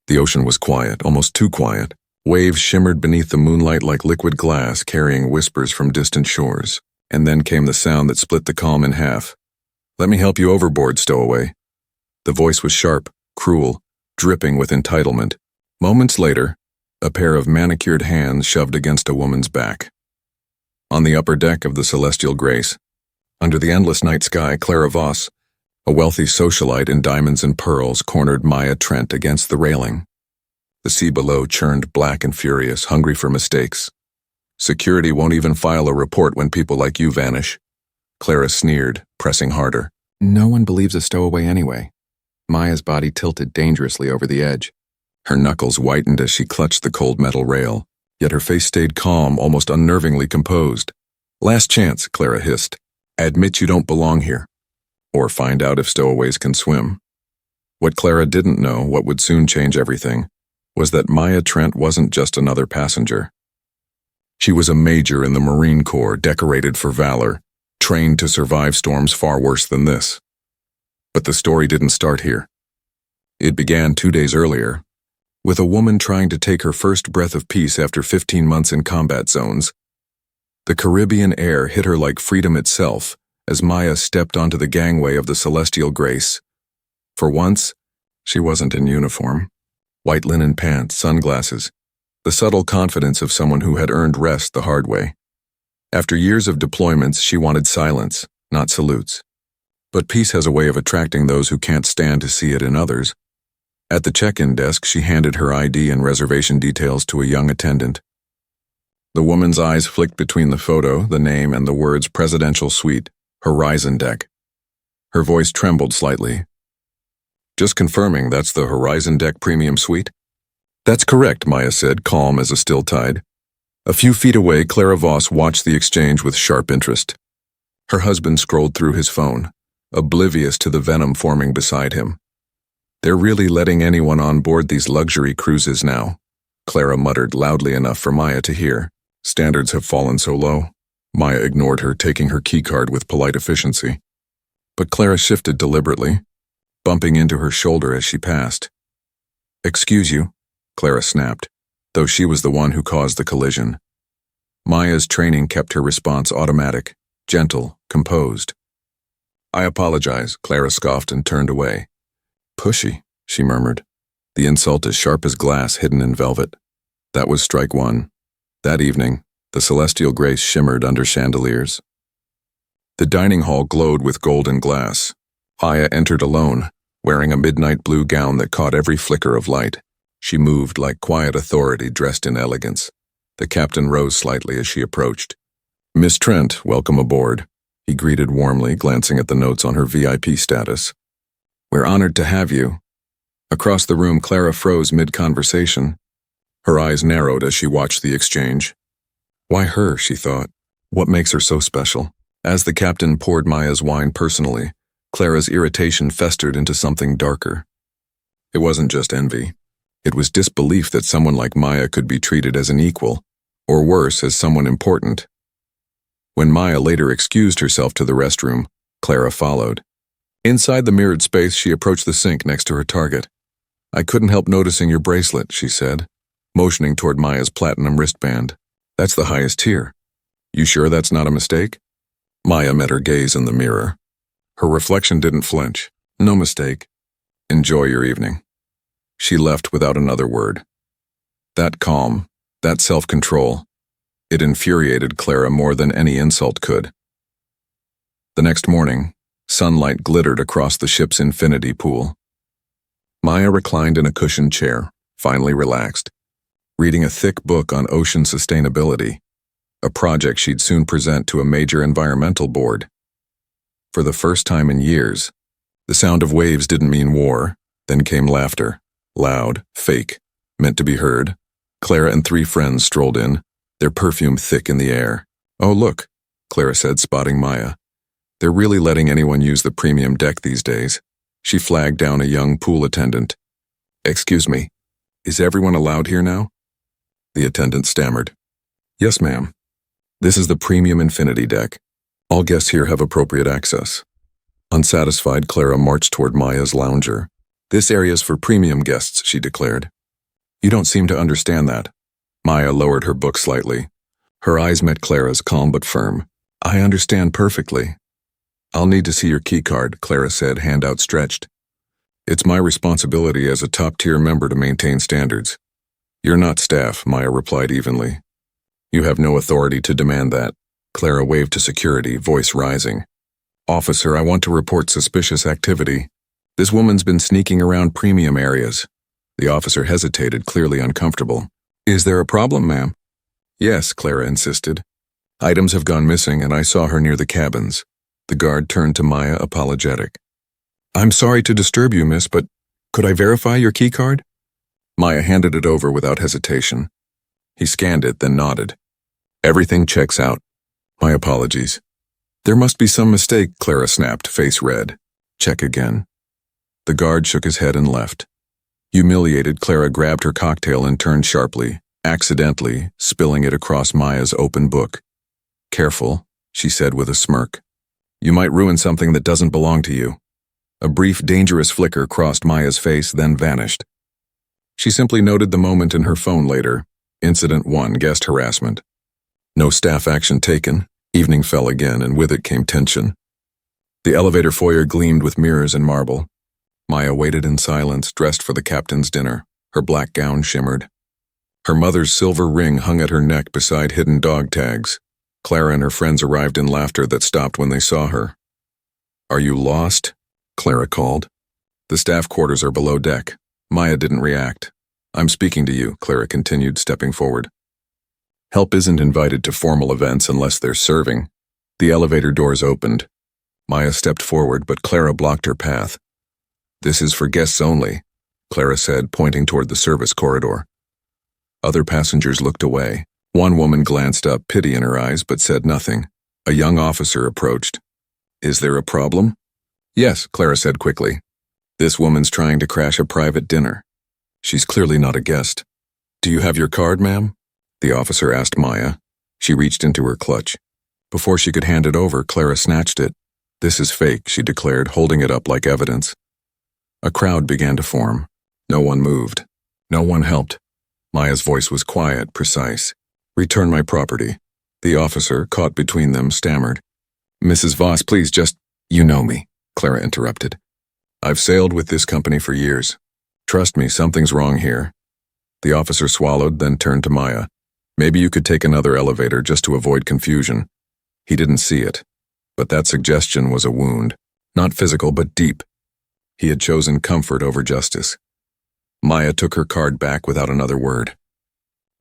The ocean was quiet, almost too quiet. Waves shimmered beneath the moonlight like liquid glass, carrying whispers from distant shores. And then came the sound that split the calm in half. "Let me help you overboard, stowaway." The voice was sharp, cruel, dripping with entitlement. Moments later, a pair of manicured hands shoved against a woman's back. On the upper deck of the Celestial Grace, under the endless night sky, Clara Voss, a wealthy socialite in diamonds and pearls, cornered Maya Trent against the railing. The sea below churned black and furious, hungry for mistakes. "Security won't even file a report when people like you vanish." Clara sneered, pressing harder. "No one believes a stowaway anyway." Maya's body tilted dangerously over the edge. Her knuckles whitened as she clutched the cold metal rail, yet her face stayed calm, almost unnervingly composed. "Last chance," Clara hissed. "Admit you don't belong here. Or find out if stowaways can swim." What Clara didn't know, what would soon change everything, was that Maya Trent wasn't just another passenger. She was a major in the Marine Corps, decorated for valor, trained to survive storms far worse than this. But the story didn't start here. It began 2 days earlier, with a woman trying to take her first breath of peace after 15 months in combat zones. The Caribbean air hit her like freedom itself as Maya stepped onto the gangway of the Celestial Grace. For once, she wasn't in uniform. White linen pants, sunglasses, the subtle confidence of someone who had earned rest the hard way. After years of deployments, she wanted silence, not salutes. But peace has a way of attracting those who can't stand to see it in others. At the check-in desk, she handed her ID and reservation details to a young attendant. The woman's eyes flicked between the photo, the name, and the words Presidential Suite, Horizon Deck. Her voice trembled slightly. "Just confirming, that's the Horizon Deck Premium Suite?" "That's correct," Maya said, calm as a still tide. A few feet away, Clara Voss watched the exchange with sharp interest. Her husband scrolled through his phone, oblivious to the venom forming beside him. "They're really letting anyone on board these luxury cruises now," Clara muttered loudly enough for Maya to hear. "Standards have fallen so low." Maya ignored her, taking her keycard with polite efficiency. But Clara shifted deliberately, bumping into her shoulder as she passed. "Excuse you," Clara snapped, though she was the one who caused the collision. Maya's training kept her response automatic, gentle, composed. "I apologize," Clara scoffed and turned away. "Pushy," she murmured, the insult as sharp as glass hidden in velvet. That was strike one. That evening, the Celestial Grace shimmered under chandeliers. The dining hall glowed with golden glass. Maya entered alone, wearing a midnight blue gown that caught every flicker of light. She moved like quiet authority dressed in elegance. The captain rose slightly as she approached. "Miss Trent, welcome aboard," he greeted warmly, glancing at the notes on her VIP status. "We're honored to have you." Across the room, Clara froze mid-conversation. Her eyes narrowed as she watched the exchange. Why her, she thought. What makes her so special? As the captain poured Maya's wine personally, Clara's irritation festered into something darker. It wasn't just envy. It was disbelief that someone like Maya could be treated as an equal, or worse, as someone important. When Maya later excused herself to the restroom, Clara followed. Inside the mirrored space, she approached the sink next to her target. "I couldn't help noticing your bracelet," she said, motioning toward Maya's platinum wristband. "That's the highest tier. You sure that's not a mistake?" Maya met her gaze in the mirror. Her reflection didn't flinch. "No mistake. Enjoy your evening." She left without another word. That calm, that self-control, it infuriated Clara more than any insult could. The next morning, sunlight glittered across the ship's infinity pool. Maya reclined in a cushioned chair, finally relaxed, reading a thick book on ocean sustainability, a project she'd soon present to a major environmental board. For the first time in years, the sound of waves didn't mean war. Then came laughter, loud, fake, meant to be heard. Clara and 3 friends strolled in, their perfume thick in the air. "Oh, look," Clara said, spotting Maya. "They're really letting anyone use the premium deck these days." She flagged down a young pool attendant. "Excuse me, is everyone allowed here now?" The attendant stammered. "Yes, ma'am. This is the premium infinity deck. All guests here have appropriate access." Unsatisfied, Clara marched toward Maya's lounger. "This area's for premium guests," she declared. You don't seem to understand that. Maya lowered her book slightly. Her eyes met Clara's, calm but firm. I understand perfectly. I'll need to see your keycard, Clara said, hand outstretched. It's my responsibility as a top-tier member to maintain standards. You're not staff, Maya replied evenly. You have no authority to demand that. Clara waved to security, voice rising. Officer, I want to report suspicious activity. This woman's been sneaking around premium areas. The officer hesitated, clearly uncomfortable. Is there a problem, ma'am? Yes, Clara insisted. Items have gone missing and I saw her near the cabins. The guard turned to Maya, apologetic. I'm sorry to disturb you, miss, but could I verify your keycard? Maya handed it over without hesitation. He scanned it, then nodded. Everything checks out. My apologies. There must be some mistake, Clara snapped, face red. Check again. The guard shook his head and left. Humiliated, Clara grabbed her cocktail and turned sharply, accidentally, spilling it across Maya's open book. Careful, she said with a smirk. You might ruin something that doesn't belong to you. A brief, dangerous flicker crossed Maya's face, then vanished. She simply noted the moment in her phone later. Incident 1, guest harassment. No staff action taken. Evening fell again, and with it came tension. The elevator foyer gleamed with mirrors and marble. Maya waited in silence, dressed for the captain's dinner. Her black gown shimmered. Her mother's silver ring hung at her neck beside hidden dog tags. Clara and her friends arrived in laughter that stopped when they saw her. Are you lost? Clara called. The staff quarters are below deck. Maya didn't react. I'm speaking to you, Clara continued, stepping forward. Help isn't invited to formal events unless they're serving. The elevator doors opened. Maya stepped forward, but Clara blocked her path. This is for guests only, Clara said, pointing toward the service corridor. Other passengers looked away. One woman glanced up, pity in her eyes, but said nothing. A young officer approached. Is there a problem? Yes, Clara said quickly. This woman's trying to crash a private dinner. She's clearly not a guest. Do you have your card, ma'am? The officer asked Maya. She reached into her clutch. Before she could hand it over, Clara snatched it. This is fake, she declared, holding it up like evidence. A crowd began to form. No one moved. No one helped. Maya's voice was quiet, precise. Return my property. The officer, caught between them, stammered. Mrs. Voss, please just... You know me, Clara interrupted. I've sailed with this company for years. Trust me, something's wrong here. The officer swallowed, then turned to Maya. Maybe you could take another elevator just to avoid confusion. He didn't see it, but that suggestion was a wound. Not physical, but deep. He had chosen comfort over justice. Maya took her card back without another word.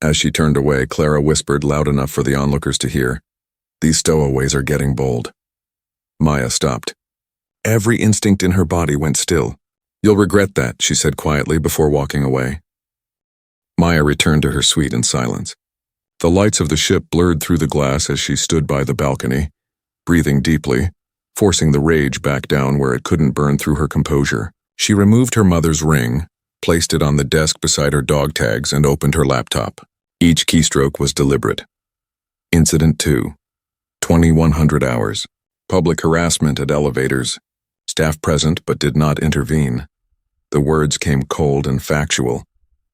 As she turned away, Clara whispered loud enough for the onlookers to hear. These stowaways are getting bold. Maya stopped. Every instinct in her body went still. You'll regret that, she said quietly before walking away. Maya returned to her suite in silence. The lights of the ship blurred through the glass as she stood by the balcony, breathing deeply, forcing the rage back down where it couldn't burn through her composure. She removed her mother's ring, placed it on the desk beside her dog tags, and opened her laptop. Each keystroke was deliberate. Incident 2. 2100 hours. Public harassment at elevators. Staff present but did not intervene. The words came cold and factual,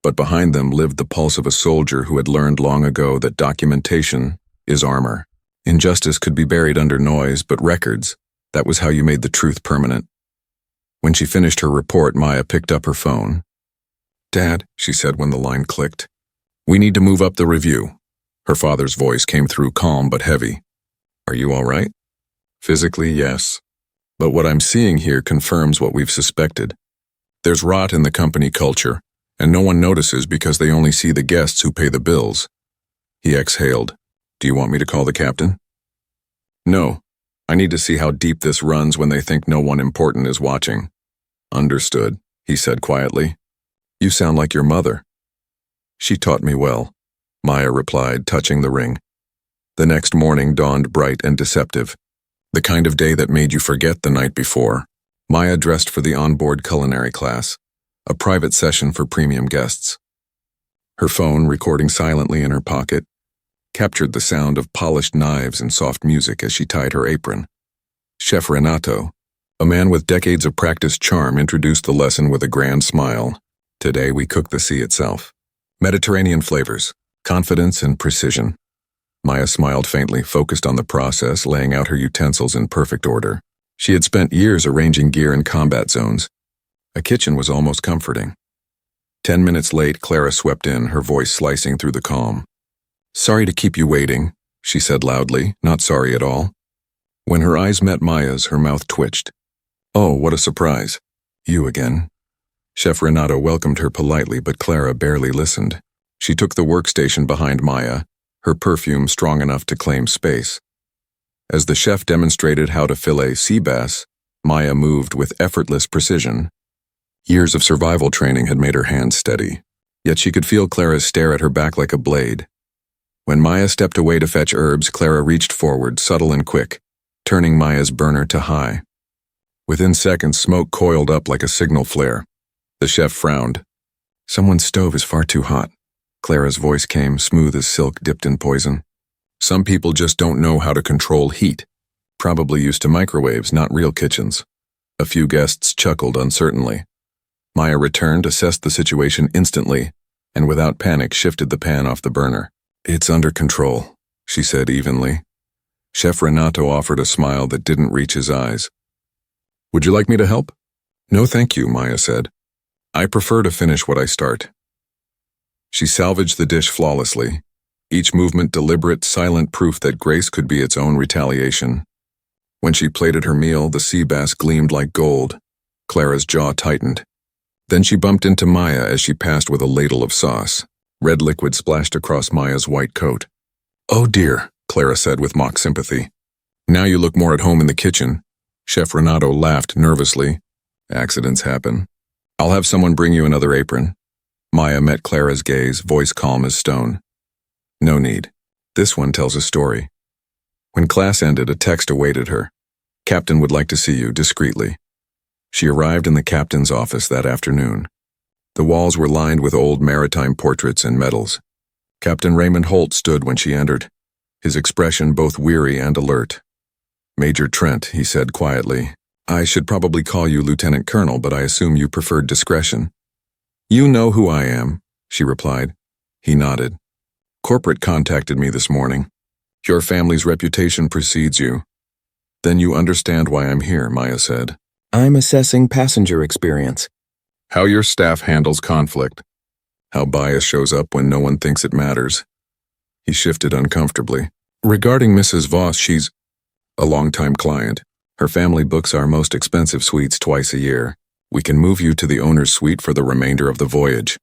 but behind them lived the pulse of a soldier who had learned long ago that documentation is armor. Injustice could be buried under noise, but records, that was how you made the truth permanent. When she finished her report, Maya picked up her phone. Dad, she said when the line clicked, we need to move up the review. Her father's voice came through calm but heavy. Are you all right? Physically, yes. But what I'm seeing here confirms what we've suspected. There's rot in the company culture, and no one notices because they only see the guests who pay the bills. He exhaled. Do you want me to call the captain? No. I need to see how deep this runs when they think no one important is watching. Understood, he said quietly. You sound like your mother. She taught me well, Maya replied, touching the ring. The next morning dawned bright and deceptive. The kind of day that made you forget the night before. Maya dressed for the onboard culinary class, a private session for premium guests. Her phone, recording silently in her pocket, captured the sound of polished knives and soft music as she tied her apron. Chef Renato, a man with decades of practiced charm, introduced the lesson with a grand smile. Today we cook the sea itself. Mediterranean flavors, confidence and precision. Maya smiled faintly, focused on the process, laying out her utensils in perfect order. She had spent years arranging gear in combat zones. A kitchen was almost comforting. 10 minutes late, Clara swept in, her voice slicing through the calm. "Sorry to keep you waiting," she said loudly, not sorry at all. When her eyes met Maya's, her mouth twitched. "Oh, what a surprise. You again." Chef Renato welcomed her politely, but Clara barely listened. She took the workstation behind Maya, her perfume strong enough to claim space. As the chef demonstrated how to fillet sea bass, Maya moved with effortless precision. Years of survival training had made her hands steady, yet she could feel Clara's stare at her back like a blade. When Maya stepped away to fetch herbs, Clara reached forward, subtle and quick, turning Maya's burner to high. Within seconds, smoke coiled up like a signal flare. The chef frowned. "Someone's stove is far too hot." Clara's voice came, smooth as silk dipped in poison. "Some people just don't know how to control heat. Probably used to microwaves, not real kitchens." A few guests chuckled uncertainly. Maya returned, assessed the situation instantly, and without panic shifted the pan off the burner. "It's under control," she said evenly. Chef Renato offered a smile that didn't reach his eyes. "Would you like me to help?" "No, thank you," Maya said. "I prefer to finish what I start." She salvaged the dish flawlessly, each movement deliberate, silent proof that grace could be its own retaliation. When she plated her meal, the sea bass gleamed like gold. Clara's jaw tightened. Then she bumped into Maya as she passed with a ladle of sauce. Red liquid splashed across Maya's white coat. "Oh dear," Clara said with mock sympathy. "Now you look more at home in the kitchen." Chef Renato laughed nervously. "Accidents happen. I'll have someone bring you another apron." Maya met Clara's gaze, voice calm as stone. "No need. This one tells a story." When class ended, a text awaited her. "Captain would like to see you, discreetly." She arrived in the captain's office that afternoon. The walls were lined with old maritime portraits and medals. Captain Raymond Holt stood when she entered, his expression both weary and alert. "Major Trent," he said quietly. "I should probably call you Lieutenant Colonel, but I assume you preferred discretion." "You know who I am," she replied. He nodded. "Corporate contacted me this morning. Your family's reputation precedes you." "Then you understand why I'm here," Maya said. "I'm assessing passenger experience." "How your staff handles conflict. How bias shows up when no one thinks it matters." He shifted uncomfortably. "Regarding Mrs. Voss, she's a long-time client. Her family books our most expensive suites twice a year. We can move you to the owner's suite for the remainder of the voyage."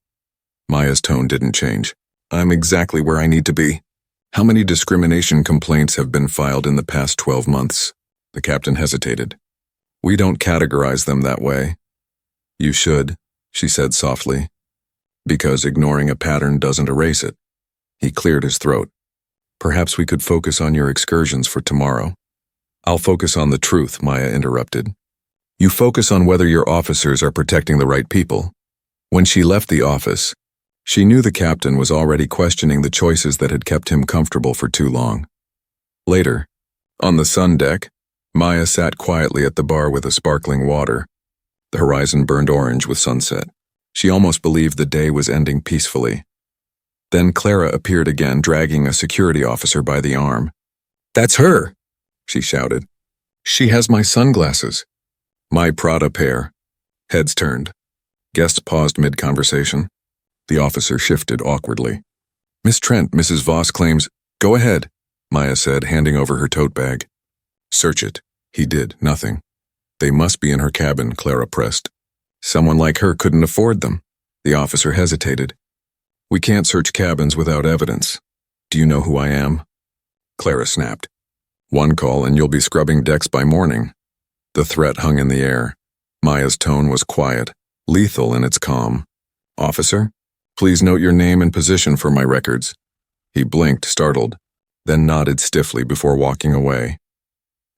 Maya's tone didn't change. "I'm exactly where I need to be." "How many discrimination complaints have been filed in the past 12 months? The captain hesitated. "We don't categorize them that way." "You should," she said softly. "Because ignoring a pattern doesn't erase it." He cleared his throat. "Perhaps we could focus on your excursions for tomorrow." "I'll focus on the truth," Maya interrupted. "You focus on whether your officers are protecting the right people." When she left the office, she knew the captain was already questioning the choices that had kept him comfortable for too long. Later, on the sun deck, Maya sat quietly at the bar with a sparkling water. The horizon burned orange with sunset. She almost believed the day was ending peacefully. Then Clara appeared again, dragging a security officer by the arm. "That's her!" she shouted. "She has my sunglasses." "My Prada pair." Heads turned. Guests paused mid-conversation. The officer shifted awkwardly. "Miss Trent, Mrs. Voss claims—" "Go ahead," Maya said, handing over her tote bag. "Search it." He did, nothing. "They must be in her cabin," Clara pressed. "Someone like her couldn't afford them." The officer hesitated. "We can't search cabins without evidence." "Do you know who I am?" Clara snapped. "One call and you'll be scrubbing decks by morning." The threat hung in the air. Maya's tone was quiet, lethal in its calm. "Officer, please note your name and position for my records." He blinked, startled, then nodded stiffly before walking away.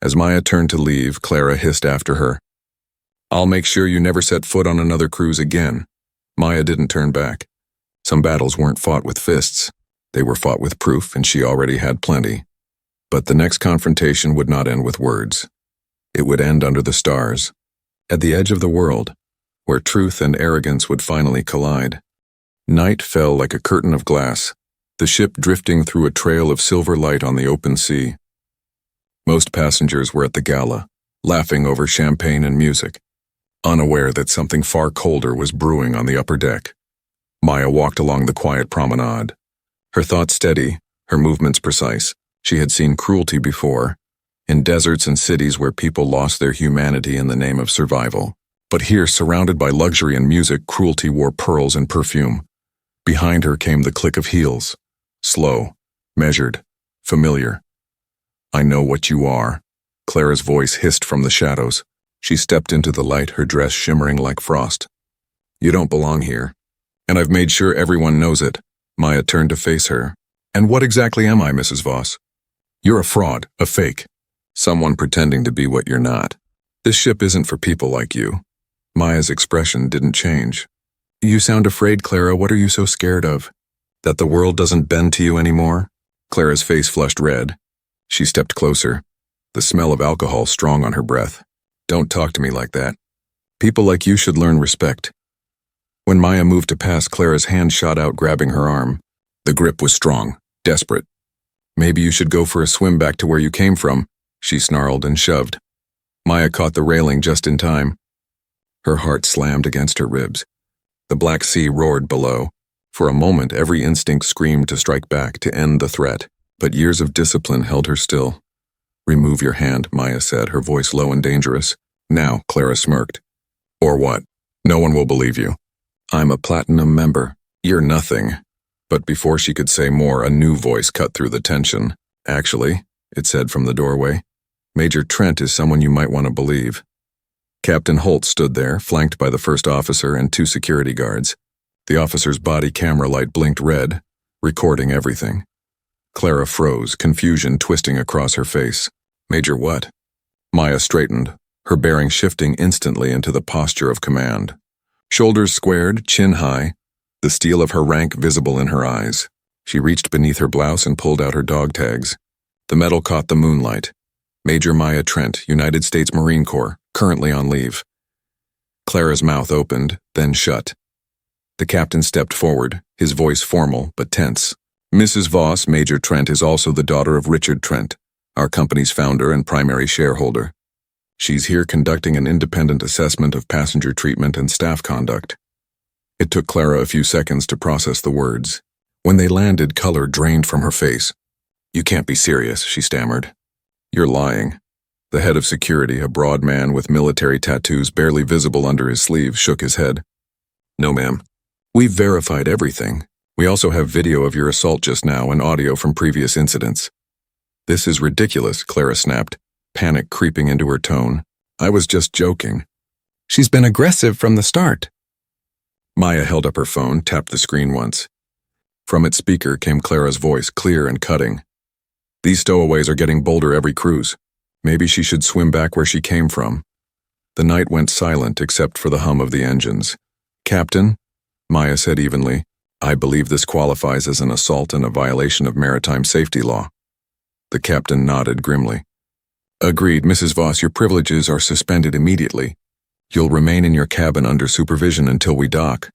As Maya turned to leave, Clara hissed after her, "I'll make sure you never set foot on another cruise again." Maya didn't turn back. Some battles weren't fought with fists. They were fought with proof, and she already had plenty. But the next confrontation would not end with words. It would end under the stars, at the edge of the world, where truth and arrogance would finally collide. Night fell like a curtain of glass, the ship drifting through a trail of silver light on the open sea. Most passengers were at the gala, laughing over champagne and music, unaware that something far colder was brewing on the upper deck. Maya walked along the quiet promenade, her thoughts steady, her movements precise. She had seen cruelty before, in deserts and cities where people lost their humanity in the name of survival. But here, surrounded by luxury and music, cruelty wore pearls and perfume. Behind her came the click of heels, slow, measured, familiar. "I know what you are," Clara's voice hissed from the shadows. She stepped into the light, her dress shimmering like frost. "You don't belong here, and I've made sure everyone knows it." Maya turned to face her. "And what exactly am I, Mrs. Voss?" "You're a fraud, a fake. Someone pretending to be what you're not. This ship isn't for people like you." Maya's expression didn't change. "You sound afraid, Clara. What are you so scared of? That the world doesn't bend to you anymore?" Clara's face flushed red. She stepped closer, the smell of alcohol strong on her breath. "Don't talk to me like that. People like you should learn respect." When Maya moved to pass, Clara's hand shot out, grabbing her arm. The grip was strong, desperate. "Maybe you should go for a swim back to where you came from," she snarled and shoved. Maya caught the railing just in time. Her heart slammed against her ribs. The black sea roared below. For a moment, every instinct screamed to strike back, to end the threat. But years of discipline held her still. "Remove your hand," Maya said, her voice low and dangerous. "Now," Clara smirked. "Or what? No one will believe you." "I'm a platinum member. You're nothing." But before she could say more, a new voice cut through the tension. "Actually," it said from the doorway, "Major Trent is someone you might want to believe." Captain Holt stood there, flanked by the first officer and 2 security guards. The officer's body camera light blinked red, recording everything. Clara froze, confusion twisting across her face. "Major what?" Maya straightened, her bearing shifting instantly into the posture of command. Shoulders squared, chin high, the steel of her rank visible in her eyes. She reached beneath her blouse and pulled out her dog tags. The metal caught the moonlight. "Major Maya Trent, United States Marine Corps, currently on leave." Clara's mouth opened, then shut. The captain stepped forward, his voice formal but tense. "Mrs. Voss, Major Trent is also the daughter of Richard Trent, our company's founder and primary shareholder. She's here conducting an independent assessment of passenger treatment and staff conduct." It took Clara a few seconds to process the words. When they landed, color drained from her face. "You can't be serious," she stammered. "You're lying." The head of security, a broad man with military tattoos barely visible under his sleeve, shook his head. "No, ma'am. We've verified everything. We also have video of your assault just now and audio from previous incidents." "This is ridiculous," Clara snapped, panic creeping into her tone. "I was just joking." "She's been aggressive from the start." Maya held up her phone, tapped the screen once. From its speaker came Clara's voice, clear and cutting. "These stowaways are getting bolder every cruise. Maybe she should swim back where she came from." The night went silent except for the hum of the engines. "Captain," Maya said evenly, "I believe this qualifies as an assault and a violation of maritime safety law." The captain nodded grimly. "Agreed, Mrs. Voss, your privileges are suspended immediately. You'll remain in your cabin under supervision until we dock."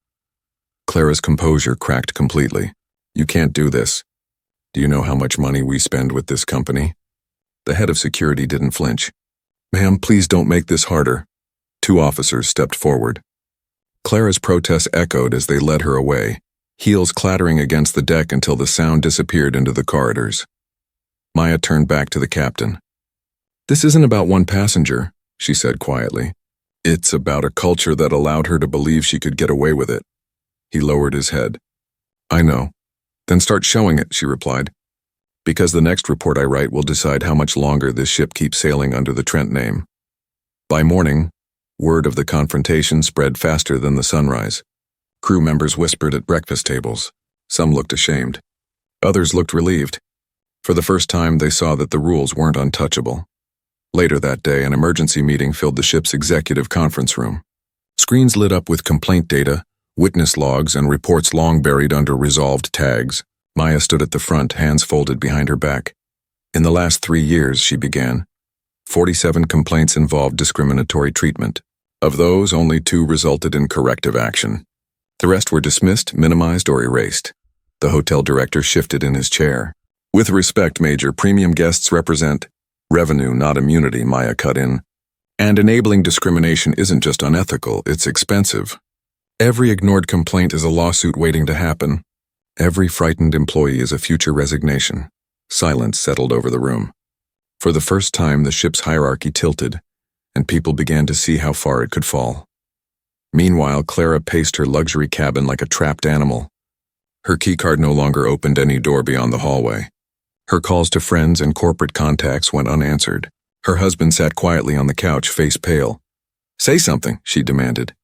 Clara's composure cracked completely. "You can't do this. Do you know how much money we spend with this company?" The head of security didn't flinch. "Ma'am, please don't make this harder." 2 officers stepped forward. Clara's protests echoed as they led her away, heels clattering against the deck until the sound disappeared into the corridors. Maya turned back to the captain. "This isn't about one passenger," she said quietly. "It's about a culture that allowed her to believe she could get away with it." He lowered his head. "I know." "Then start showing it," she replied. "Because the next report I write will decide how much longer this ship keeps sailing under the Trent name." By morning, word of the confrontation spread faster than the sunrise. Crew members whispered at breakfast tables. Some looked ashamed. Others looked relieved. For the first time, they saw that the rules weren't untouchable. Later that day, an emergency meeting filled the ship's executive conference room. Screens lit up with complaint data, witness logs, and reports long buried under resolved tags. Maya stood at the front, hands folded behind her back. "In the last 3 years," she began, 47 complaints involved discriminatory treatment. Of those, only 2 resulted in corrective action. The rest were dismissed, minimized, or erased. The hotel director shifted in his chair. With respect, Major, premium guests represent revenue, not immunity, Maya cut in. And enabling discrimination isn't just unethical, it's expensive. Every ignored complaint is a lawsuit waiting to happen. Every frightened employee is a future resignation. Silence settled over the room. For the first time, the ship's hierarchy tilted, and people began to see how far it could fall. Meanwhile, Clara paced her luxury cabin like a trapped animal. Her keycard no longer opened any door beyond the hallway. Her calls to friends and corporate contacts went unanswered. Her husband sat quietly on the couch, face pale. "Say something," she demanded.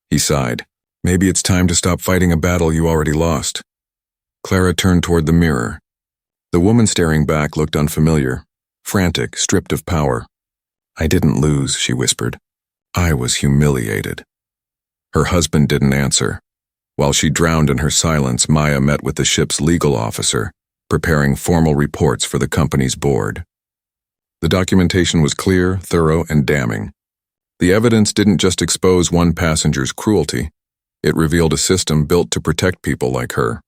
He sighed. "Maybe it's time to stop fighting a battle you already lost." Clara turned toward the mirror. The woman staring back looked unfamiliar, frantic, stripped of power. "I didn't lose," she whispered. "I was humiliated." Her husband didn't answer. While she drowned in her silence, Maya met with the ship's legal officer, preparing formal reports for the company's board. The documentation was clear, thorough, and damning. The evidence didn't just expose one passenger's cruelty, it revealed a system built to protect people like her.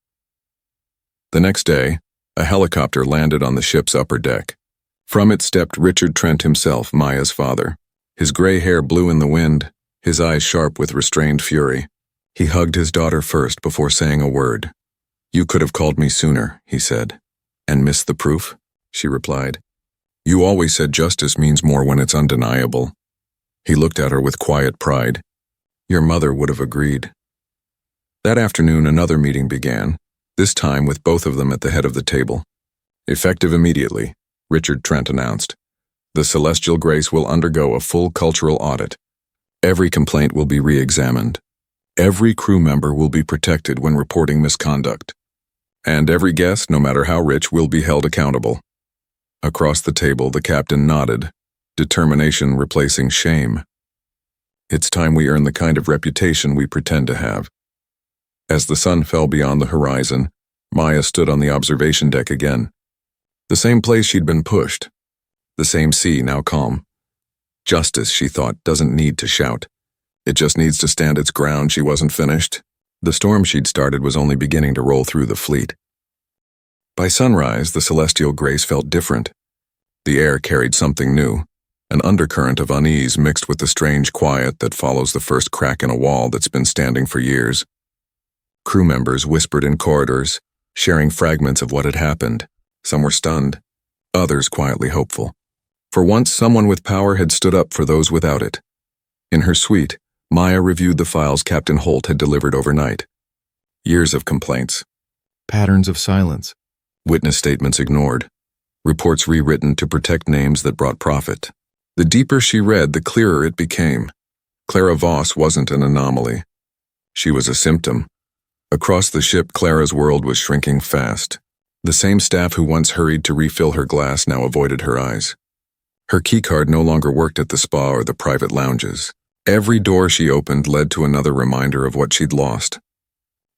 The next day, a helicopter landed on the ship's upper deck. From it stepped Richard Trent himself, Maya's father. His gray hair blew in the wind, his eyes sharp with restrained fury. He hugged his daughter first before saying a word. "You could have called me sooner," he said. "And missed the proof?" she replied. "You always said justice means more when it's undeniable." He looked at her with quiet pride. "Your mother would have agreed." That afternoon, another meeting began, this time with both of them at the head of the table. "Effective immediately," Richard Trent announced. "The Celestial Grace will undergo a full cultural audit. Every complaint will be re-examined. Every crew member will be protected when reporting misconduct. And every guest, no matter how rich, will be held accountable." Across the table, the captain nodded, determination replacing shame. "It's time we earn the kind of reputation we pretend to have." As the sun fell beyond the horizon, Maya stood on the observation deck again. The same place she'd been pushed. The same sea, now calm. Justice, she thought, doesn't need to shout. It just needs to stand its ground. She wasn't finished. The storm she'd started was only beginning to roll through the fleet. By sunrise, the Celestial Grace felt different. The air carried something new, an undercurrent of unease mixed with the strange quiet that follows the first crack in a wall that's been standing for years. Crew members whispered in corridors, sharing fragments of what had happened. Some were stunned, others quietly hopeful. For once, someone with power had stood up for those without it. In her suite, Maya reviewed the files Captain Holt had delivered overnight. Years of complaints. Patterns of silence. Witness statements ignored. Reports rewritten to protect names that brought profit. The deeper she read, the clearer it became. Clara Voss wasn't an anomaly. She was a symptom. Across the ship, Clara's world was shrinking fast. The same staff who once hurried to refill her glass now avoided her eyes. Her keycard no longer worked at the spa or the private lounges. Every door she opened led to another reminder of what she'd lost.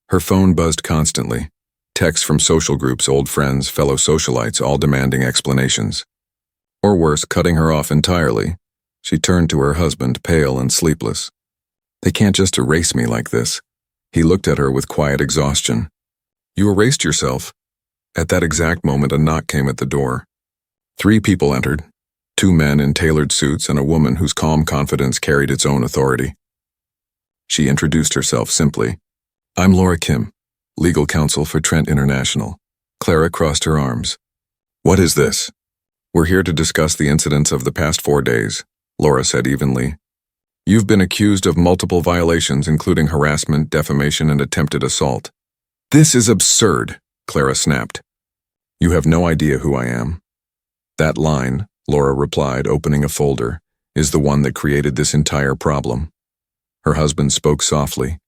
Her phone buzzed constantly. Texts from social groups, old friends, fellow socialites, all demanding explanations. Or worse, cutting her off entirely. She turned to her husband, pale and sleepless. "They can't just erase me like this." He looked at her with quiet exhaustion. "You erased yourself." At that exact moment, a knock came at the door. 3 people entered. 2 men in tailored suits and a woman whose calm confidence carried its own authority. She introduced herself simply. "I'm Laura Kim, legal counsel for Trent International." Clara crossed her arms. "What is this?" "We're here to discuss the incidents of the past 4 days," Laura said evenly. "You've been accused of multiple violations, including harassment, defamation, and attempted assault." "This is absurd," Clara snapped. "You have no idea who I am." "That line," Laura replied, opening a folder, "is the one that created this entire problem." Her husband spoke softly.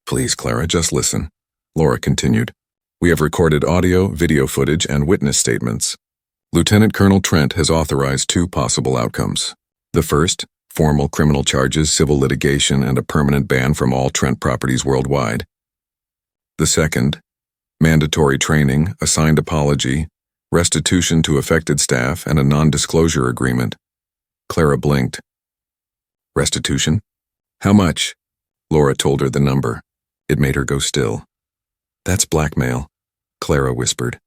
"Please, Clara, just listen," Laura continued. "We have recorded audio, video footage, and witness statements. Lieutenant Colonel Trent has authorized 2 possible outcomes. The first, formal criminal charges, civil litigation, and a permanent ban from all Trent properties worldwide. The second, mandatory training, a signed apology, restitution to affected staff, and a non-disclosure agreement." Clara blinked. "Restitution? How much?" Laura told her the number. It made her go still. That's blackmail, Clara whispered.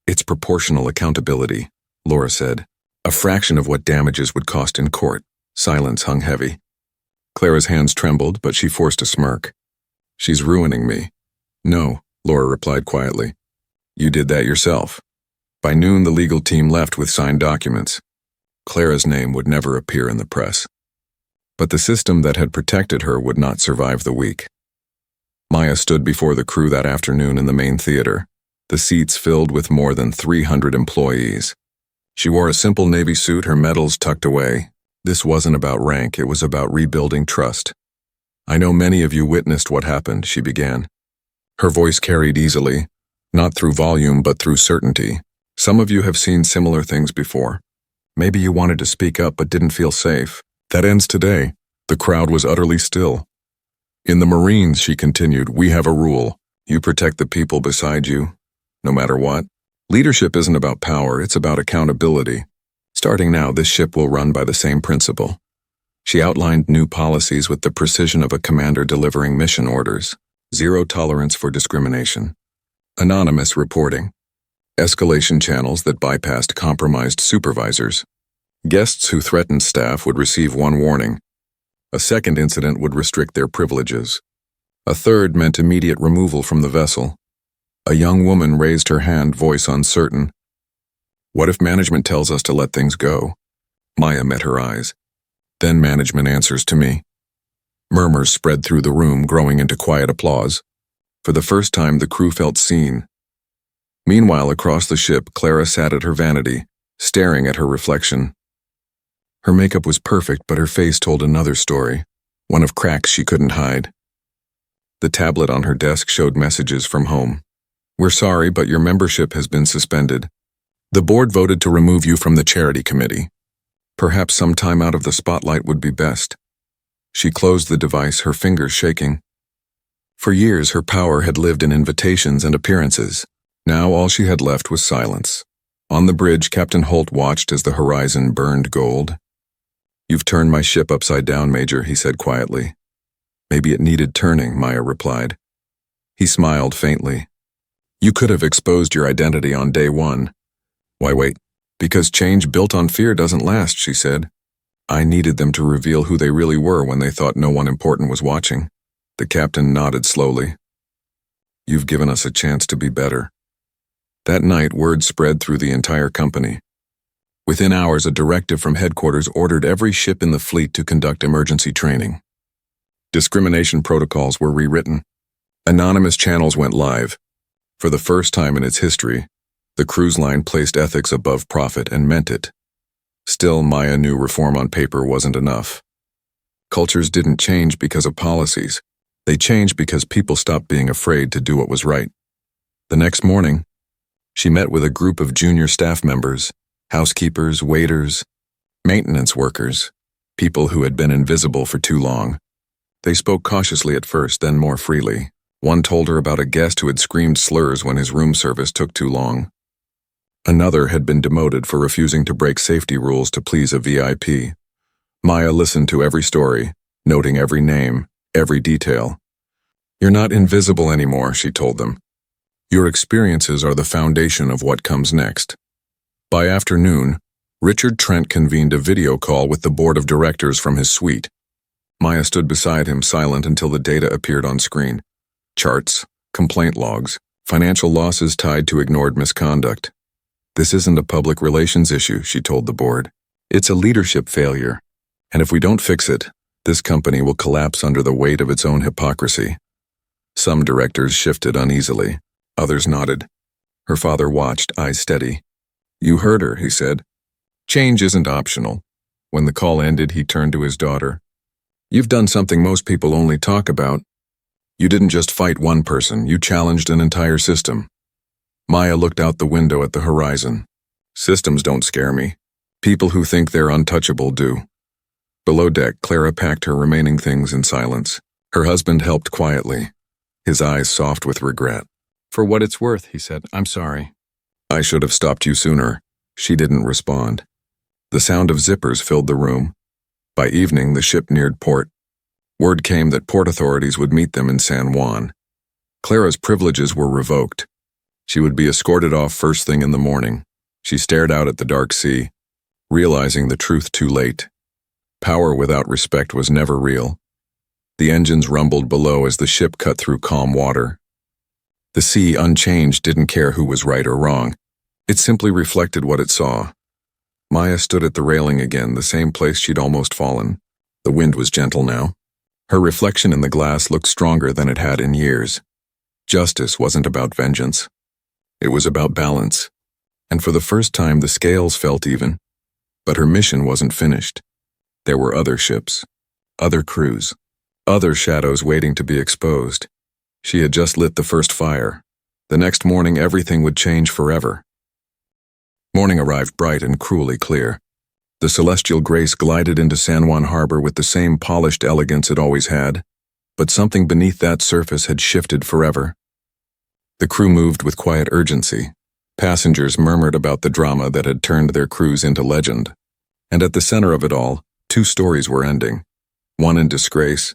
It's proportional accountability, Laura said. A fraction of what damages would cost in court. Silence hung heavy. Clara's hands trembled, but she forced a smirk. She's ruining me. No, Laura replied quietly. You did that yourself. By noon, the legal team left with signed documents. Clara's name would never appear in the press. But the system that had protected her would not survive the week. Maya stood before the crew that afternoon in the main theater, the seats filled with more than 300 employees. She wore a simple navy suit, her medals tucked away. This wasn't about rank, it was about rebuilding trust. I know many of you witnessed what happened, she began. Her voice carried easily, not through volume but through certainty. Some of you have seen similar things before. Maybe you wanted to speak up but didn't feel safe. That ends today. The crowd was utterly still. In the Marines, she continued, we have a rule. You protect the people beside you, no matter what. Leadership isn't about power, it's about accountability. Starting now, this ship will run by the same principle. She outlined new policies with the precision of a commander delivering mission orders. Zero tolerance for discrimination. Anonymous reporting. Escalation channels that bypassed compromised supervisors. Guests who threatened staff would receive one warning. A second incident would restrict their privileges. A third meant immediate removal from the vessel. A young woman raised her hand, voice uncertain. What if management tells us to let things go? Maya met her eyes. Then management answers to me. Murmurs spread through the room, growing into quiet applause. For the first time, the crew felt seen. Meanwhile, across the ship, Clara sat at her vanity, staring at her reflection. Her makeup was perfect, but her face told another story, one of cracks she couldn't hide. The tablet on her desk showed messages from home. We're sorry, but your membership has been suspended. The board voted to remove you from the charity committee. Perhaps some time out of the spotlight would be best. She closed the device, her fingers shaking. For years, her power had lived in invitations and appearances. Now all she had left was silence. On the bridge, Captain Holt watched as the horizon burned gold. You've turned my ship upside down, Major, he said quietly. Maybe it needed turning, Maya replied. He smiled faintly. You could have exposed your identity on day one. Why wait? Because change built on fear doesn't last, she said. I needed them to reveal who they really were when they thought no one important was watching. The captain nodded slowly. You've given us a chance to be better. That night, word spread through the entire company. Within hours, a directive from headquarters ordered every ship in the fleet to conduct emergency training. Discrimination protocols were rewritten. Anonymous channels went live. For the first time in its history, the cruise line placed ethics above profit and meant it. Still, Maya knew reform on paper wasn't enough. Cultures didn't change because of policies. They changed because people stopped being afraid to do what was right. The next morning, she met with a group of junior staff members, housekeepers, waiters, maintenance workers, people who had been invisible for too long. They spoke cautiously at first, then more freely. One told her about a guest who had screamed slurs when his room service took too long. Another had been demoted for refusing to break safety rules to please a VIP. Maya listened to every story, noting every name, every detail. You're not invisible anymore, she told them. Your experiences are the foundation of what comes next. By afternoon, Richard Trent convened a video call with the board of directors from his suite. Maya stood beside him, silent until the data appeared on screen. Charts, complaint logs, financial losses tied to ignored misconduct. This isn't a public relations issue, she told the board. It's a leadership failure. And if we don't fix it, this company will collapse under the weight of its own hypocrisy. Some directors shifted uneasily. Others nodded. Her father watched, eyes steady. You heard her, he said. Change isn't optional. When the call ended, he turned to his daughter. You've done something most people only talk about. You didn't just fight one person, you challenged an entire system. Maya looked out the window at the horizon. Systems don't scare me. People who think they're untouchable do. Below deck, Clara packed her remaining things in silence. Her husband helped quietly, his eyes soft with regret. For what it's worth, he said, I'm sorry. I should have stopped you sooner. She didn't respond. The sound of zippers filled the room. By evening, the ship neared port. Word came that port authorities would meet them in San Juan. Clara's privileges were revoked. She would be escorted off first thing in the morning. She stared out at the dark sea, realizing the truth too late. Power without respect was never real. The engines rumbled below as the ship cut through calm water. The sea, unchanged, didn't care who was right or wrong. It simply reflected what it saw. Maya stood at the railing again, the same place she'd almost fallen. The wind was gentle now. Her reflection in the glass looked stronger than it had in years. Justice wasn't about vengeance. It was about balance. And for the first time, the scales felt even. But her mission wasn't finished. There were other ships, other crews, other shadows waiting to be exposed. She had just lit the first fire. The next morning, everything would change forever. Morning arrived bright and cruelly clear. The celestial grace glided into San Juan Harbor with the same polished elegance it always had, but something beneath that surface had shifted forever. The crew moved with quiet urgency. Passengers murmured about the drama that had turned their cruise into legend. And at the center of it all, two stories were ending, one in disgrace,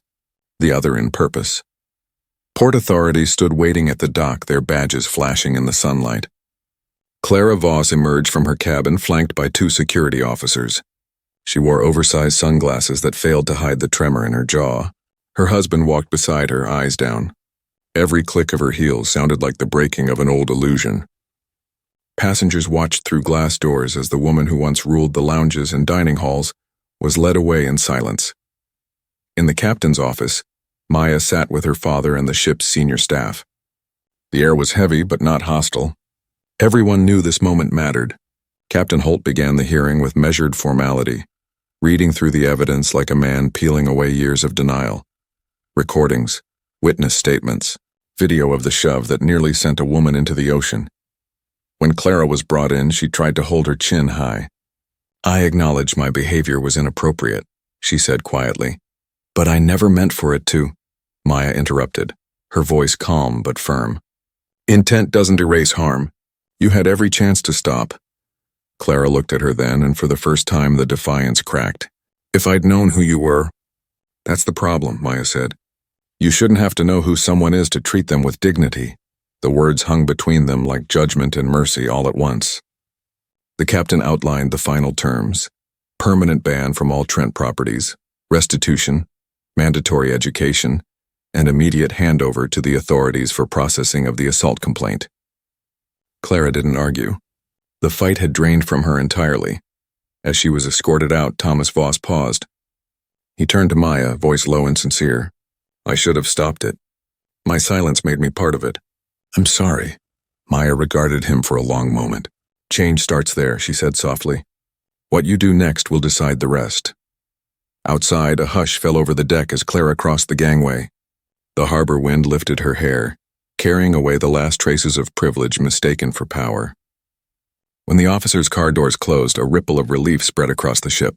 the other in purpose. Port authorities stood waiting at the dock, their badges flashing in the sunlight. Clara Voss emerged from her cabin flanked by two security officers. She wore oversized sunglasses that failed to hide the tremor in her jaw. Her husband walked beside her, eyes down. Every click of her heels sounded like the breaking of an old illusion. Passengers watched through glass doors as the woman who once ruled the lounges and dining halls was led away in silence. In the captain's office, Maya sat with her father and the ship's senior staff. The air was heavy but not hostile. Everyone knew this moment mattered. Captain Holt began the hearing with measured formality, reading through the evidence like a man peeling away years of denial. Recordings, witness statements, video of the shove that nearly sent a woman into the ocean. When Clara was brought in, she tried to hold her chin high. "I acknowledge my behavior was inappropriate," she said quietly. "But I never meant for it to," Maya interrupted, her voice calm but firm. "Intent doesn't erase harm. You had every chance to stop." Clara looked at her then, and for the first time the defiance cracked. "If I'd known who you were—" "That's the problem," Maya said. "You shouldn't have to know who someone is to treat them with dignity." The words hung between them like judgment and mercy all at once. The captain outlined the final terms: permanent ban from all Trent properties, restitution, mandatory education, and immediate handover to the authorities for processing of the assault complaint. Clara didn't argue. The fight had drained from her entirely. As she was escorted out, Thomas Voss paused. He turned to Maya, voice low and sincere. "I should have stopped it. My silence made me part of it. I'm sorry." Maya regarded him for a long moment. "Change starts there," she said softly. "What you do next will decide the rest." Outside, a hush fell over the deck as Clara crossed the gangway. The harbor wind lifted her hair, carrying away the last traces of privilege mistaken for power. When the officers' car doors closed, a ripple of relief spread across the ship.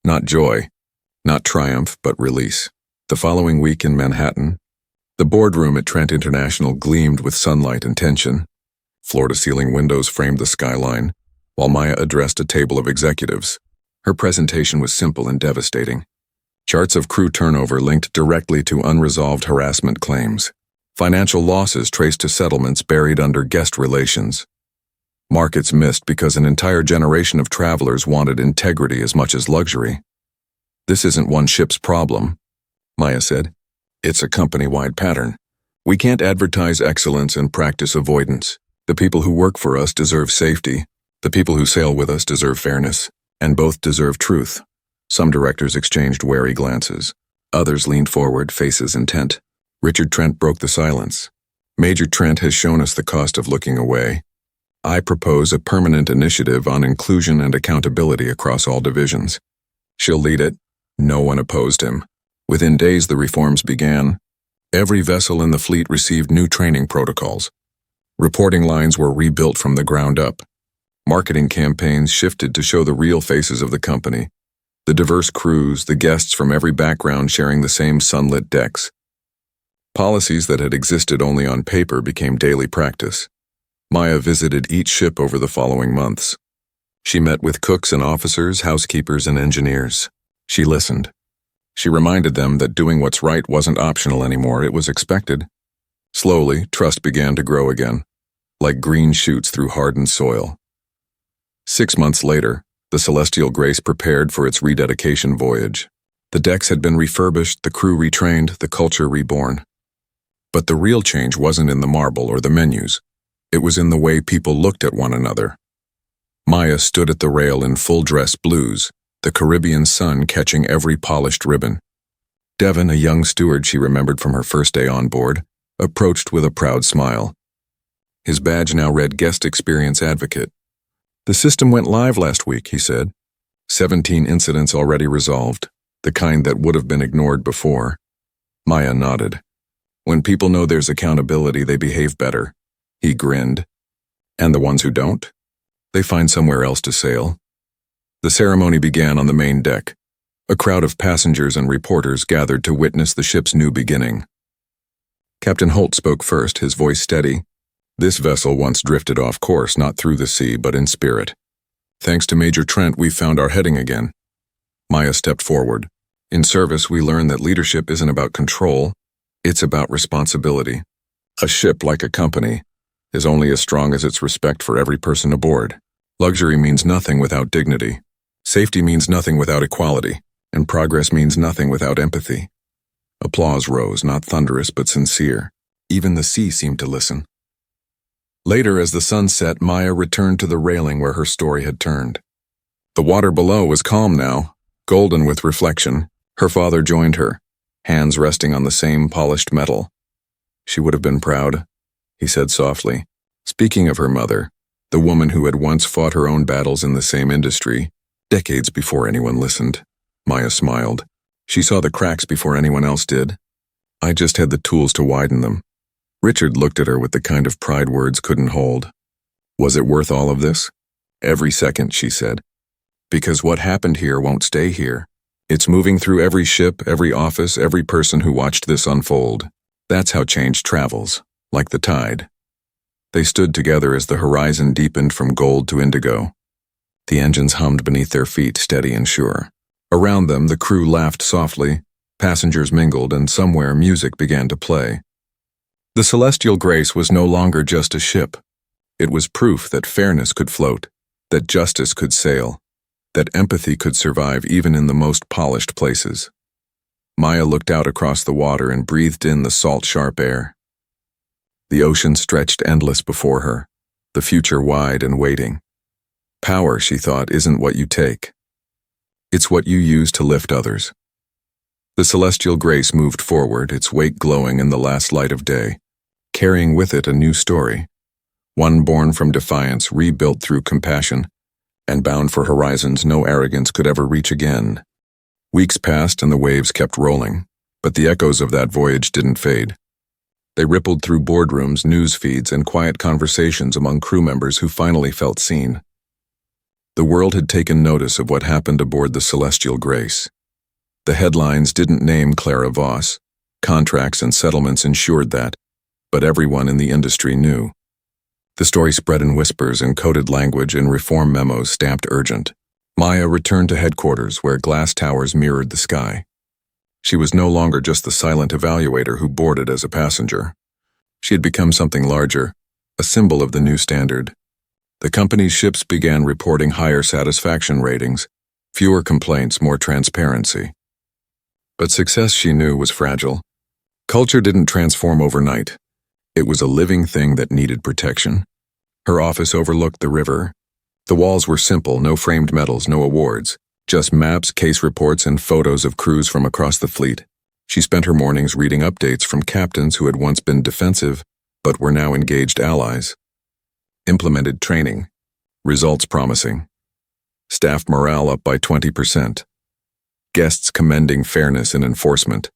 Not joy, not triumph, but release. The following week in Manhattan, the boardroom at Trent International gleamed with sunlight and tension. Floor-to-ceiling windows framed the skyline, while Maya addressed a table of executives. Her presentation was simple and devastating. Charts of crew turnover linked directly to unresolved harassment claims. Financial losses traced to settlements buried under guest relations. Markets missed because an entire generation of travelers wanted integrity as much as luxury. "This isn't one ship's problem," Maya said. "It's a company-wide pattern. We can't advertise excellence and practice avoidance. The people who work for us deserve safety. The people who sail with us deserve fairness. And both deserve truth." Some directors exchanged wary glances. Others leaned forward, faces intent. Richard Trent broke the silence. "Major Trent has shown us the cost of looking away. I propose a permanent initiative on inclusion and accountability across all divisions. She'll lead it." No one opposed him. Within days, the reforms began. Every vessel in the fleet received new training protocols. Reporting lines were rebuilt from the ground up. Marketing campaigns shifted to show the real faces of the company. The diverse crews, the guests from every background sharing the same sunlit decks. Policies that had existed only on paper became daily practice. Maya visited each ship over the following months. She met with cooks and officers, housekeepers and engineers. She listened. She reminded them that doing what's right wasn't optional anymore, it was expected. Slowly, trust began to grow again, like green shoots through hardened soil. 6 months later, the Celestial Grace prepared for its rededication voyage. The decks had been refurbished, the crew retrained, the culture reborn. But the real change wasn't in the marble or the menus. It was in the way people looked at one another. Maya stood at the rail in full-dress blues, the Caribbean sun catching every polished ribbon. Devon, a young steward she remembered from her first day on board, approached with a proud smile. His badge now read Guest Experience Advocate. "The system went live last week," he said. 17 incidents already resolved, the kind that would have been ignored before. Maya nodded. "When people know there's accountability, they behave better." He grinned. "And the ones who don't? They find somewhere else to sail." The ceremony began on the main deck. A crowd of passengers and reporters gathered to witness the ship's new beginning. Captain Holt spoke first, his voice steady. "This vessel once drifted off course, not through the sea, but in spirit. Thanks to Major Trent, we've found our heading again." Maya stepped forward. "In service, we learned that leadership isn't about control, it's about responsibility. A ship, like a company, is only as strong as its respect for every person aboard. Luxury means nothing without dignity. Safety means nothing without equality, and progress means nothing without empathy." Applause rose, not thunderous but sincere. Even the sea seemed to listen. Later, as the sun set, Maya returned to the railing where her story had turned. The water below was calm now, golden with reflection. Her father joined her, hands resting on the same polished metal. "She would have been proud," he said softly. Speaking of her mother, the woman who had once fought her own battles in the same industry, decades before anyone listened. Maya smiled. She saw the cracks before anyone else did. "I just had the tools to widen them." Richard looked at her with the kind of pride words couldn't hold. "Was it worth all of this?" "Every second," she said. "Because what happened here won't stay here. It's moving through every ship, every office, every person who watched this unfold. That's how change travels, like the tide." They stood together as the horizon deepened from gold to indigo. The engines hummed beneath their feet, steady and sure. Around them, the crew laughed softly, passengers mingled, and somewhere music began to play. The Celestial Grace was no longer just a ship. It was proof that fairness could float, that justice could sail, that empathy could survive even in the most polished places. Maya looked out across the water and breathed in the salt, sharp air. The ocean stretched endless before her, the future wide and waiting. Power, she thought, isn't what you take. It's what you use to lift others. The Celestial Grace moved forward, its wake glowing in the last light of day, carrying with it a new story, one born from defiance, rebuilt through compassion, and bound for horizons no arrogance could ever reach again. Weeks passed and the waves kept rolling, but the echoes of that voyage didn't fade. They rippled through boardrooms, news feeds, and quiet conversations among crew members who finally felt seen. The world had taken notice of what happened aboard the Celestial Grace. The headlines didn't name Clara Voss. Contracts and settlements ensured that, but everyone in the industry knew. The story spread in whispers and coded language in reform memos stamped urgent. Maya returned to headquarters where glass towers mirrored the sky. She was no longer just the silent evaluator who boarded as a passenger. She had become something larger, a symbol of the new standard. The company's ships began reporting higher satisfaction ratings, fewer complaints, more transparency. But success, she knew, was fragile. Culture didn't transform overnight. It was a living thing that needed protection. Her office overlooked the river. The walls were simple, no framed medals, no awards, just maps, case reports, and photos of crews from across the fleet. She spent her mornings reading updates from captains who had once been defensive, but were now engaged allies. Implemented training. Results promising. Staff morale up by 20%. Guests commending fairness in enforcement.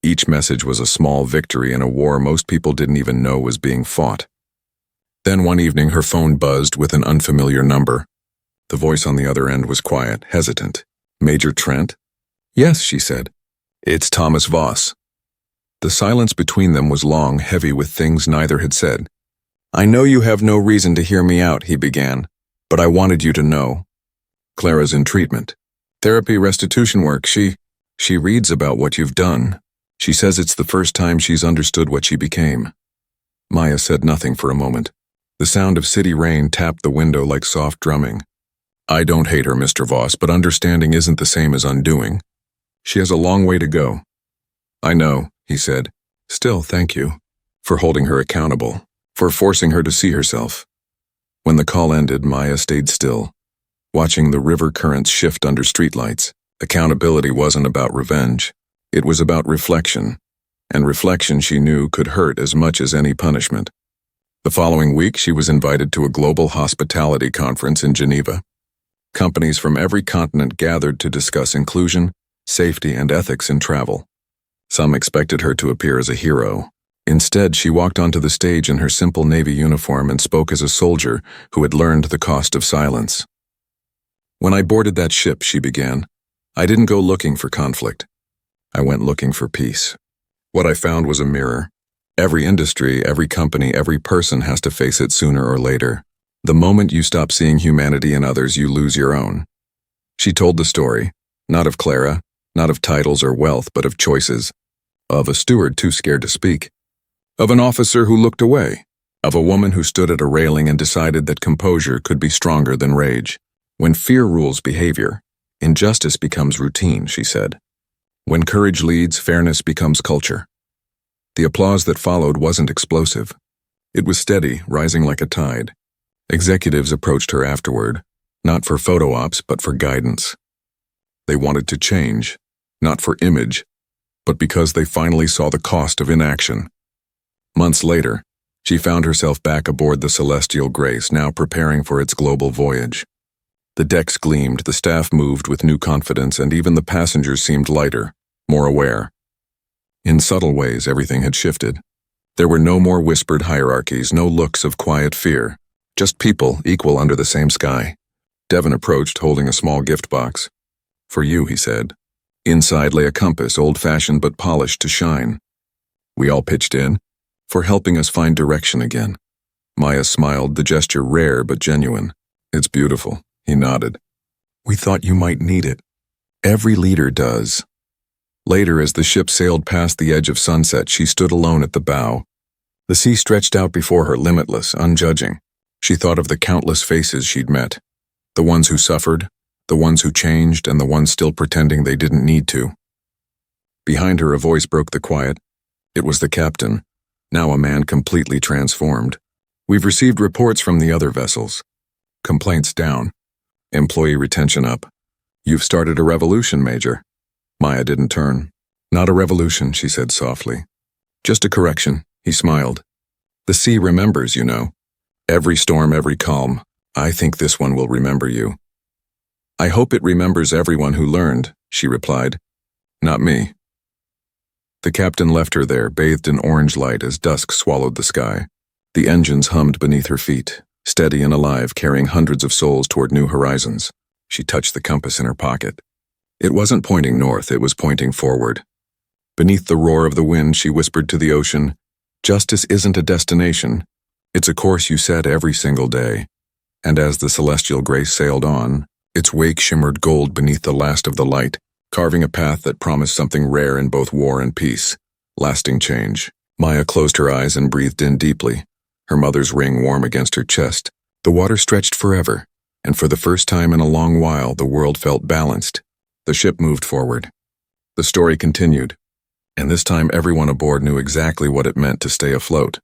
Each message was a small victory in a war most people didn't even know was being fought. Then one evening her phone buzzed with an unfamiliar number. The voice on the other end was quiet, hesitant. "Major Trent?" "Yes," she said. "It's Thomas Voss." The silence between them was long, heavy with things neither had said. "I know you have no reason to hear me out," he began, "but I wanted you to know. Clara's in treatment. Therapy, restitution work, She reads about what you've done. She says it's the first time she's understood what she became. Maya said nothing for a moment. The sound of city rain tapped the window like soft drumming. I don't hate her, Mr. Voss, but understanding isn't the same as undoing. She has a long way to go. I know, he said. Still, thank you. For holding her accountable. For forcing her to see herself. When the call ended, Maya stayed still, watching the river currents shift under streetlights. Accountability wasn't about revenge. It was about reflection. And reflection, she knew, could hurt as much as any punishment. The following week, she was invited to a global hospitality conference in Geneva. Companies from every continent gathered to discuss inclusion, safety, and ethics in travel. Some expected her to appear as a hero. Instead, she walked onto the stage in her simple Navy uniform and spoke as a soldier who had learned the cost of silence. When I boarded that ship, she began, I didn't go looking for conflict. I went looking for peace. What I found was a mirror. Every industry, every company, every person has to face it sooner or later. The moment you stop seeing humanity in others, you lose your own. She told the story, not of Clara, not of titles or wealth, but of choices. Of a steward too scared to speak. Of an officer who looked away. Of a woman who stood at a railing and decided that composure could be stronger than rage. When fear rules behavior, injustice becomes routine, she said. When courage leads, fairness becomes culture. The applause that followed wasn't explosive. It was steady, rising like a tide. Executives approached her afterward, not for photo ops, but for guidance. They wanted to change, not for image, but because they finally saw the cost of inaction. Months later, she found herself back aboard the Celestial Grace, now preparing for its global voyage. The decks gleamed, the staff moved with new confidence, and even the passengers seemed lighter, more aware. In subtle ways, everything had shifted. There were no more whispered hierarchies, no looks of quiet fear. Just people, equal under the same sky. Devon approached, holding a small gift box. For you, he said. Inside lay a compass, old-fashioned but polished to shine. We all pitched in, for helping us find direction again. Maya smiled, the gesture rare but genuine. It's beautiful, he nodded. We thought you might need it. Every leader does. Later, as the ship sailed past the edge of sunset, she stood alone at the bow. The sea stretched out before her, limitless, unjudging. She thought of the countless faces she'd met. The ones who suffered, the ones who changed, and the ones still pretending they didn't need to. Behind her, a voice broke the quiet. It was the captain, now a man completely transformed. We've received reports from the other vessels. Complaints down. Employee retention up. You've started a revolution, Major. Maya didn't turn. Not a revolution, she said softly. Just a correction, he smiled. The sea remembers, you know. Every storm, every calm. I think this one will remember you. I hope it remembers everyone who learned, she replied. Not me. The captain left her there, bathed in orange light as dusk swallowed the sky. The engines hummed beneath her feet, steady and alive, carrying hundreds of souls toward new horizons. She touched the compass in her pocket. It wasn't pointing north, it was pointing forward. Beneath the roar of the wind, she whispered to the ocean, Justice isn't a destination. It's a course you set every single day. And as the Celestial Grace sailed on, its wake shimmered gold beneath the last of the light, carving a path that promised something rare in both war and peace, lasting change. Maya closed her eyes and breathed in deeply, her mother's ring warm against her chest. The water stretched forever, and for the first time in a long while, the world felt balanced. The ship moved forward. The story continued, and this time everyone aboard knew exactly what it meant to stay afloat.